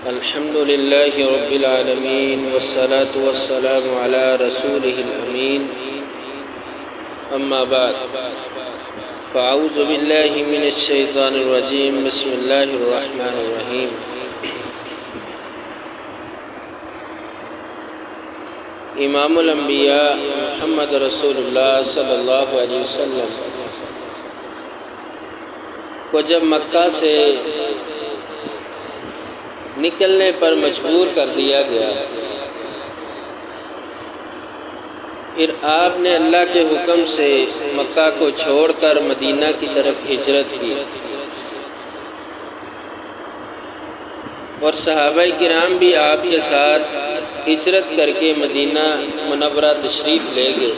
الحمد لله رب العالمين والصلاة والسلام على رسوله الأمين أما بعد فأعوذ بالله من الشيطان الرجيم بسم الله الرحمن الرحيم امام الانبیاء محمد رسول اللہ صلی اللہ علیہ وسلم کو جب مکہ سے نکلنے پر مجبور کر دیا گیا، پھر آپ نے اللہ کے حکم سے مکہ کو چھوڑ کر مدینہ کی طرف ہجرت کی، اور صحابہ کرام بھی آپ کے ساتھ ہجرت کر کے مدینہ منورہ تشریف لے گئے۔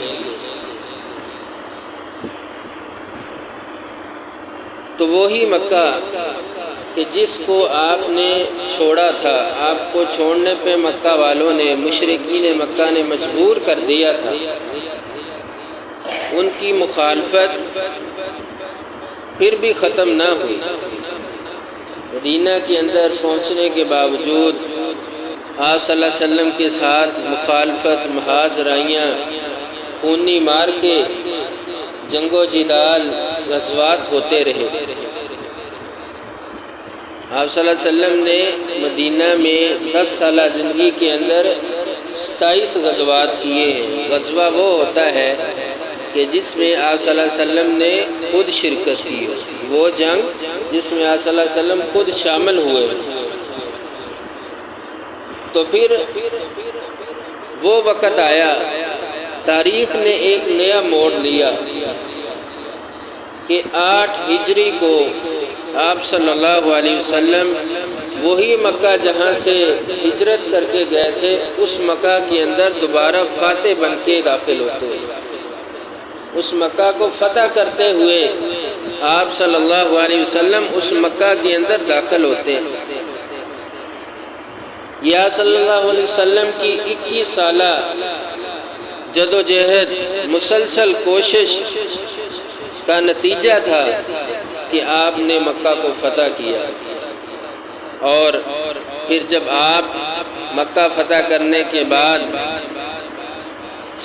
تو وہی مکہ کہ جس کو آپ نے چھوڑا تھا، آپ کو چھوڑنے پہ مکہ والوں نے، مشرکین مکہ نے مجبور کر دیا تھا، ان کی مخالفت پھر بھی ختم نہ ہوئی۔ مدینہ کے اندر پہنچنے کے باوجود آپ صلی اللہ علیہ وسلم کے ساتھ مخالفت، محاذ رائیاں، خونی مار کے جنگ و جدال، غزوات ہوتے رہے۔ آپ صلی اللہ علیہ وسلم نے مدینہ میں 10 سالہ زندگی کے اندر 27 غزوات کیے ہیں۔ غزوہ وہ ہوتا ہے کہ جس میں آپ صلی اللہ علیہ وسلم نے خود شرکت کی ہو، وہ جنگ جس میں آپ صلی اللہ علیہ وسلم خود شامل ہوئے۔ تو پھر وہ وقت آیا، تاریخ نے ایک نیا موڑ لیا کہ 8 ہجری کو آپ صلی اللہ علیہ وسلم وہی مکہ جہاں سے ہجرت کر کے گئے تھے، اس مکہ کے اندر دوبارہ فاتح بن کے داخل ہوتے ہیں۔ اس مکہ کو فتح کرتے ہوئے آپ صلی اللہ علیہ وسلم اس مکہ کے اندر داخل ہوتے ہیں۔ یا صلی اللہ علیہ وسلم کی 21 سالہ جد و جہد، مسلسل کوشش کا نتیجہ تھا کہ آپ نے مکہ کو فتح کیا۔ اور پھر جب آپ مکہ فتح کرنے کے بعد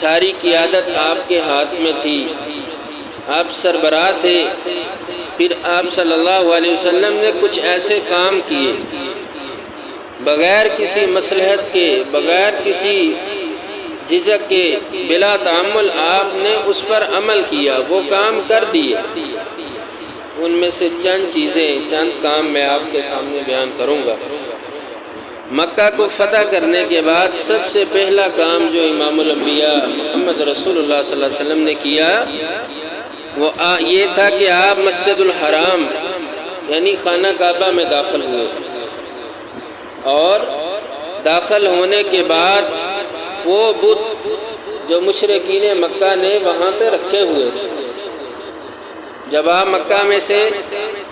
ساری قیادت آپ کے ہاتھ میں تھی، آپ سربراہ تھے، پھر آپ صلی اللہ علیہ وسلم نے کچھ ایسے کام کیے بغیر کسی مصلحت کے، بغیر کسی جھجک کے، بلا تعمل آپ نے اس پر عمل کیا، وہ کام کر دیے۔ ان میں سے چند چیزیں، چند کام میں آپ کے سامنے بیان کروں گا۔ مکہ کو فتح کرنے کے بعد سب سے پہلا کام جو امام الانبیاء محمد رسول اللہ صلی اللہ علیہ وسلم نے کیا وہ یہ تھا کہ آپ مسجد الحرام یعنی خانہ کعبہ میں داخل ہوئے، اور داخل ہونے کے بعد وہ بت جو مشرکین مکہ نے وہاں پہ رکھے ہوئے تھے، جب آپ مکہ میں سے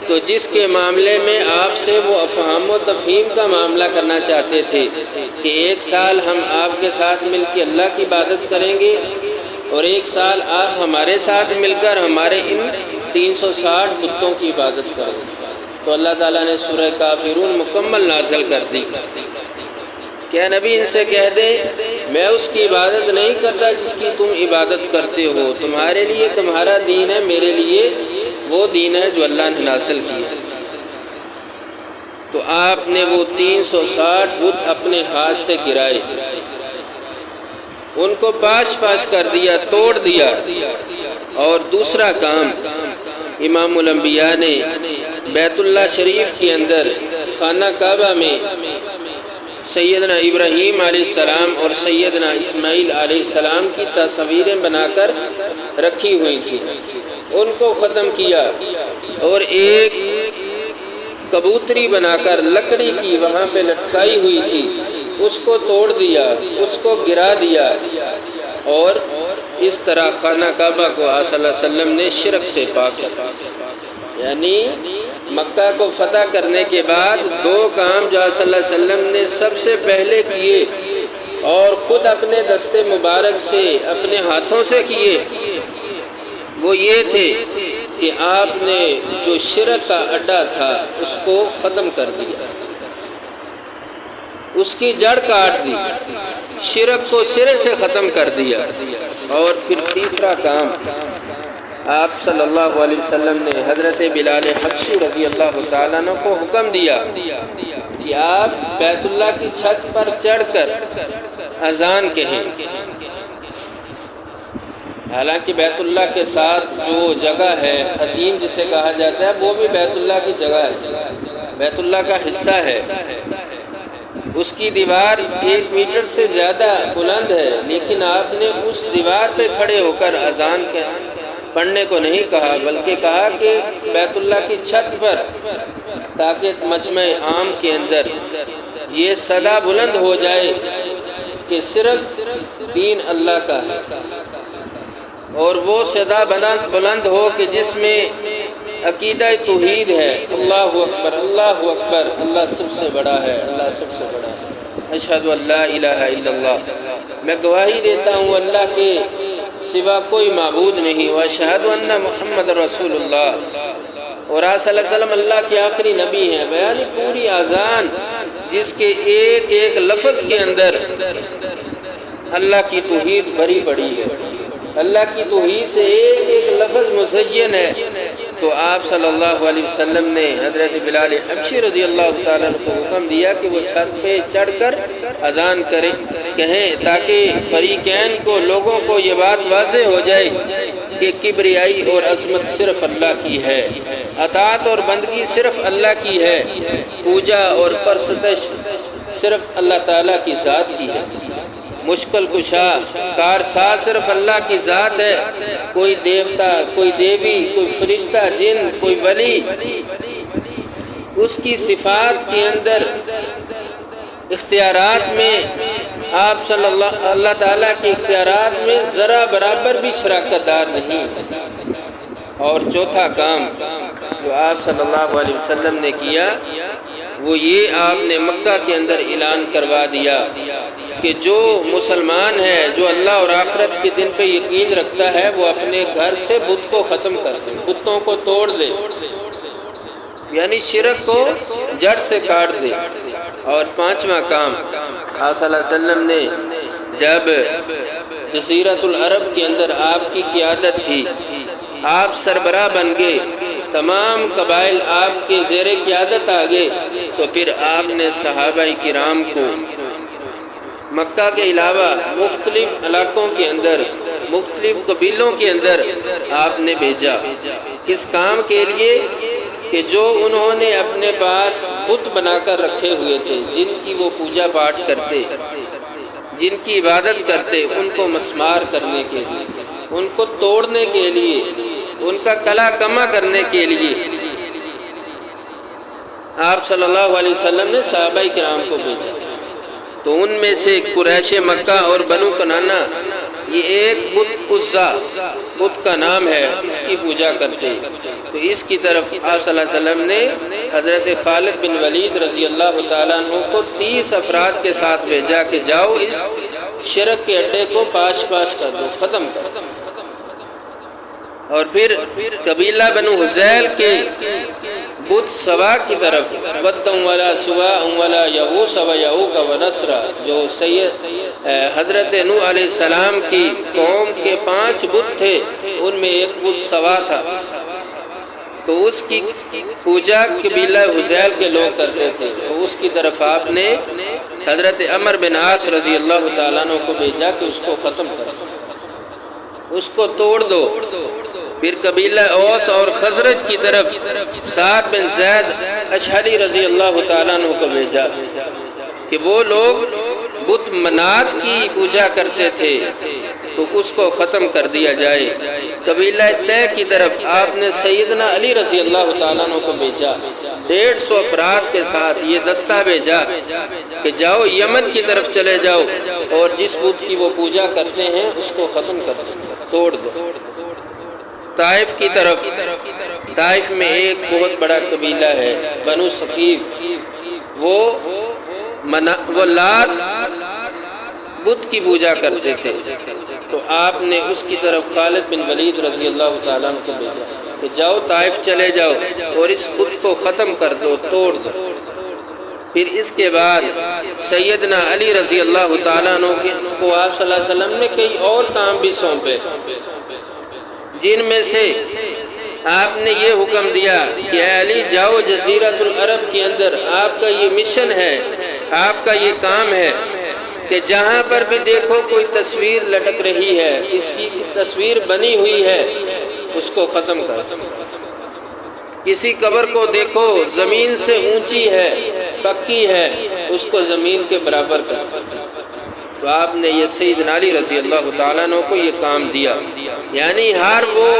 تو جس کے معاملے میں آپ سے وہ افہام و تفہیم کا معاملہ کرنا چاہتے تھے کہ 1 سال ہم آپ کے ساتھ مل کے اللہ کی عبادت کریں گے، اور 1 سال آپ ہمارے ساتھ مل کر ہمارے ان 360 بتوں کی عبادت کریں گے۔ تو اللہ تعالیٰ نے سورہ کافرون مکمل نازل کر دی کہ اے نبی ان سے کہہ دیں میں اس کی عبادت نہیں کرتا جس کی تم عبادت کرتے ہو، تمہارے لیے تمہارا دین ہے، میرے لیے وہ دین ہے جو اللہ نے نازل کی ہے۔ تو آپ نے وہ 360 بت اپنے ہاتھ سے گرائے، ان کو پاش پاش کر دیا، توڑ دیا۔ اور دوسرا کام امام الانبیاء نے بیت اللہ شریف کے اندر خانہ کعبہ میں سیدنا ابراہیم علیہ السلام اور سیدنا اسماعیل علیہ السلام کی تصویریں بنا کر رکھی ہوئی تھی، ان کو ختم کیا، اور ایک کبوتری بنا کر لکڑی کی وہاں پہ لٹکائی ہوئی تھی اس کو توڑ دیا، اس کو گرا دیا، اور اس طرح خانہ کعبہ کو آپ صلی اللہ علیہ وسلم نے شرک سے پاک کیا۔ یعنی مکہ کو فتح کرنے کے بعد 2 کام جو صلی اللہ علیہ وسلم نے سب سے پہلے کیے اور خود اپنے دستے مبارک سے، اپنے ہاتھوں سے کیے، وہ یہ تھے کہ آپ نے جو شرک کا اڈا تھا اس کو ختم کر دیا۔ اس کی جڑ کاٹ دی، شرک کو سرے سے ختم کر دیا۔ اور پھر تیسرا کام آپ صلی اللہ علیہ وسلم نے حضرت بلال حبشی رضی اللہ تعالیٰ عنہ کو حکم دیا کہ آپ بیت اللہ کی چھت پر چڑھ کر اذان کہیں۔ حالانکہ بیت اللہ کے ساتھ جو جگہ ہے حتیم جسے کہا جاتا ہے، وہ بھی بیت اللہ کی جگہ ہے، بیت اللہ کا حصہ ہے۔ اس کی دیوار 1 میٹر سے زیادہ بلند ہے، لیکن آپ نے اس دیوار پہ کھڑے ہو کر اذان پڑھنے کو نہیں کہا، بلکہ کہا کہ بیت اللہ کی چھت پر، تاکہ مجمع عام کے اندر یہ صدا بلند ہو جائے کہ صرف دین اللہ کا ہے، اور وہ صدا بلند ہو کہ جس میں عقیدہ توحید ہے، اللہ اکبر اللہ اکبر، اللہ سب سے بڑا ہے، اللہ سب سے بڑا ہے، اشہد ان لا الہ الا اللہ، میں گواہی دیتا ہوں اللہ کے سوا کوئی معبود نہیں، واشہد ان محمد رسول اللہ، اور آپ صلی اللہ علیہ وسلم اللہ کے آخری نبی ہیں۔ بیان پوری اذان جس کے ایک ایک لفظ کے اندر اللہ کی توحید بھری پڑی ہے، اللہ کی توحید سے ایک ایک لفظ مزین ہے، تو آپ صلی اللہ علیہ وسلم نے حضرت بلال حبشی رضی اللہ تعالیٰ عنہ کو حکم دیا کہ وہ چھت پہ چڑھ کر اذان کہیں، تاکہ فریقین کو، لوگوں کو یہ بات واضح ہو جائے کہ کبریائی اور عظمت صرف اللہ کی ہے، اطاعت اور بندگی صرف اللہ کی ہے، پوجا اور پرستش صرف اللہ تعالیٰ کی ذات کی ہے، مشکل کشا کارساز صرف اللہ کی ذات ہے، کوئی دیوتا، کوئی دیوی، کوئی فرشتہ، جن، کوئی ولی، اس کی صفات کے اندر، اختیارات میں آپ صلی اللہ تعالیٰ کے اختیارات میں ذرا برابر بھی شراکت دار نہیں۔ اور چوتھا کام جو آپ صلی اللہ علیہ وسلم نے کیا وہ یہ، آپ نے مکہ کے اندر اعلان کروا دیا کہ جو مسلمان ہے، جو اللہ اور آخرت کے دن پہ یقین رکھتا ہے، وہ اپنے گھر سے بت کو ختم کر دے، بتوں کو توڑ دے، یعنی شرک کو جڑ سے کاٹ دے۔ اور پانچواں کام، آپ صلی اللہ علیہ وسلم نے جب جزیرۃ العرب کے اندر آپ کی قیادت تھی، آپ سربراہ بن گئے، تمام قبائل آپ کے زیر قیادت آ گئے، تو پھر آپ نے صحابہ کرام کو مکہ کے علاوہ مختلف علاقوں کے اندر، مختلف قبیلوں کے اندر آپ نے بھیجا، اس کام کے لیے کہ جو انہوں نے اپنے پاس بت بنا کر رکھے ہوئے تھے، جن کی وہ پوجا پاٹ کرتے، جن کی عبادت کرتے، ان کو مسمار کرنے کے لیے، ان کو توڑنے کے لیے، ان کا کلا کما کرنے کے لیے آپ صلی اللہ علیہ وسلم نے صحابہ کرام کو بھیجا۔ تو ان میں سے قریش مکہ اور بنو کنانہ، یہ ایک بت عزا، بت کا نام ہے، اس کی پوجا کرتے، تو اس کی طرف آپ صلی اللہ علیہ وسلم نے حضرت خالد بن ولید رضی اللہ تعالیٰ عنہ کو 30 افراد کے ساتھ بھیجا کہ جاؤ اس شرک کے اڈے کو پاش پاش کر دو، ختم کر دو۔ اور پھر قبیلہ بنو حذیل کے بت سوا کی طرف، ودّن ولا سواء ولا یغوث ویعوق ونسرا، جو حضرت نوح علیہ السلام کی قوم کے 5 بت تھے، ان میں ایک بت سوا تھا، تو اس کی پوجا قبیلہ حذیل کے لوگ کرتے تھے، تو اس کی طرف آپ نے حضرت عمر بن عاص رضی اللہ تعالیٰ عنہ کو بھیجا کہ اس کو ختم کر دو، اس کو توڑ دو۔ پھر قبیلہ اوس اور خزرج کی طرف سعد بن زید اشعری رضی اللہ تعالیٰ عنہ کو بھیجا کہ وہ لوگ بت منات کی پوجا کرتے تھے، تو اس کو ختم کر دیا جائے۔ قبیلہ طے کی طرف آپ نے سیدنا علی رضی اللہ تعالیٰ عنہ کو بھیجا، 150 افراد کے ساتھ یہ دستہ بھیجا کہ جاؤ یمن کی طرف چلے جاؤ، اور جس بت کی وہ پوجا کرتے ہیں اس کو ختم کر دو، توڑ دو۔ طائف کی طرف، طائف میں ایک بہت بڑا قبیلہ ہے بنو ثقیف، وہ لات بت کی پوجا کرتے تھے، تو آپ نے اس کی طرف خالد بن ولید رضی اللہ تعالیٰ عنہ کو بھیجا کہ جاؤ طائف چلے جاؤ اور اس بت کو ختم کر دو، توڑ دو۔ پھر اس کے بعد سیدنا علی رضی اللہ تعالیٰ عنہ کو آپ صلی اللہ علیہ وسلم نے کئی اور کام بھی سونپے، جن میں سے آپ نے یہ حکم دیا کہ اے علی جاؤ جزیرۃ العرب کے اندر، آپ کا یہ مشن ہے، آپ کا یہ کام ہے کہ جہاں پر بھی دیکھو کوئی تصویر لٹک رہی ہے، اس کی تصویر بنی ہوئی ہے، اس کو ختم کر۔ کسی قبر کو دیکھو زمین سے اونچی ہے، پکی ہے، اس کو زمین کے برابر کر۔ تو آپ نے یہ سیدنا علی رضی اللہ تعالیٰ عنہ کو یہ کام دیا، یعنی ہر وہ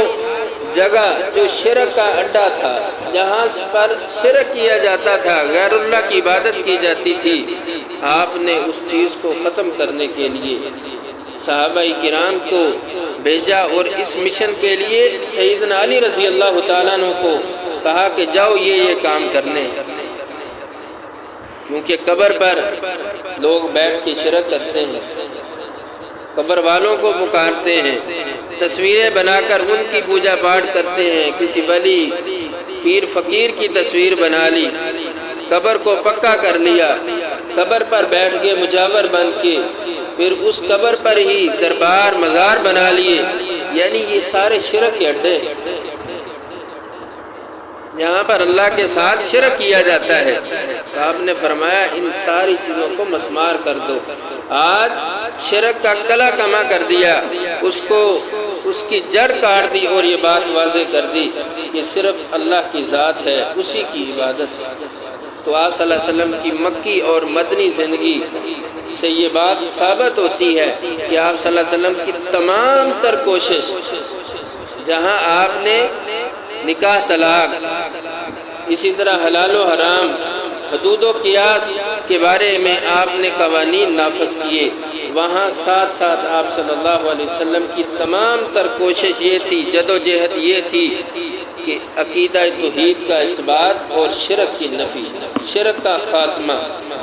جگہ جو شرک کا اڈا تھا، جہاں پر شرک کیا جاتا تھا، غیر اللہ کی عبادت کی جاتی تھی، آپ نے اس چیز کو ختم کرنے کے لیے صحابہ کرام کو بھیجا، اور اس مشن کے لیے سیدنا علی رضی اللہ تعالیٰ عنہ کو کہا کہ جاؤ یہ کام کرنے، کیونکہ قبر پر لوگ بیٹھ کے شرک کرتے ہیں، قبر والوں کو پکارتے ہیں، تصویریں بنا کر ان کی پوجا پاٹ کرتے ہیں، کسی ولی پیر فقیر کی تصویر بنا لی، قبر کو پکا کر لیا، قبر پر بیٹھ کے مجاور بن کے پھر اس قبر پر ہی دربار مزار بنا لیے، یعنی یہ سارے شرک کے اڈے ہیں، یہاں پر اللہ کے ساتھ شرک کیا جاتا ہے۔ تو آپ نے فرمایا ان ساری چیزوں کو مسمار کر دو۔ آج شرک کا کلا کما کر دیا، اس کی جڑ کاٹ دی، اور یہ بات واضح کر دی کہ صرف اللہ کی ذات ہے، اسی کی عبادت ہے۔ تو آپ صلی اللہ علیہ وسلم کی مکی اور مدنی زندگی سے یہ بات ثابت ہوتی ہے کہ آپ صلی اللہ علیہ وسلم کی تمام تر کوشش، جہاں آپ نے نکاح طلاق، اسی طرح حلال و حرام، حدود و قیاس کے بارے میں آپ نے قوانین نافذ کیے، وہاں ساتھ ساتھ آپ صلی اللہ علیہ وسلم کی تمام تر کوشش یہ تھی، جد و جہد یہ تھی کہ عقیدہ توحید کا اثبات اور شرک کی نفی، شرک کا خاتمہ۔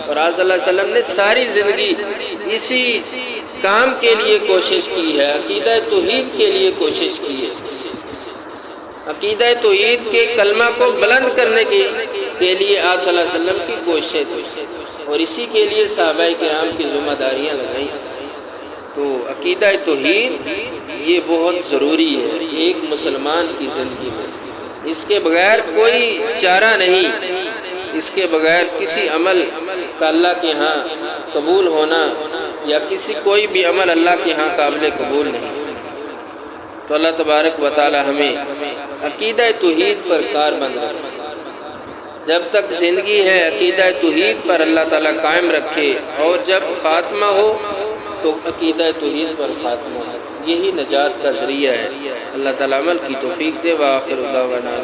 اور آپ صلی اللہ علیہ وسلم نے ساری زندگی اسی کام کے لیے کوشش کی ہے، عقیدہ توحید کے لیے کوشش کی ہے، عقیدہ توحید کے کلمہ کو بلند کرنے کے لیے آپ صلی اللہ علیہ وسلم کی کوششیں تھی، اور اسی کے لیے صحابہ کرام کی ذمہ داریاں لگائیں۔ تو عقیدہ توحید یہ بہت ضروری ہے ایک مسلمان کی زندگی میں، اس کے بغیر کوئی چارہ نہیں، اس کے بغیر کسی عمل کا اللہ کے ہاں قبول ہونا یا کوئی بھی عمل اللہ کے ہاں قابل قبول نہیں۔ تو اللہ تبارک و تعالی ہمیں عقیدہ توحید پر کار بند رکھے، جب تک زندگی ہے عقیدہ توحید پر اللہ تعالیٰ قائم رکھے، اور جب خاتمہ ہو تو عقیدہ توحید پر خاتمہ ہو، یہی نجات کا ذریعہ ہے۔ اللہ تعالیٰ عمل کی توفیق دے۔ وآخر دعوانا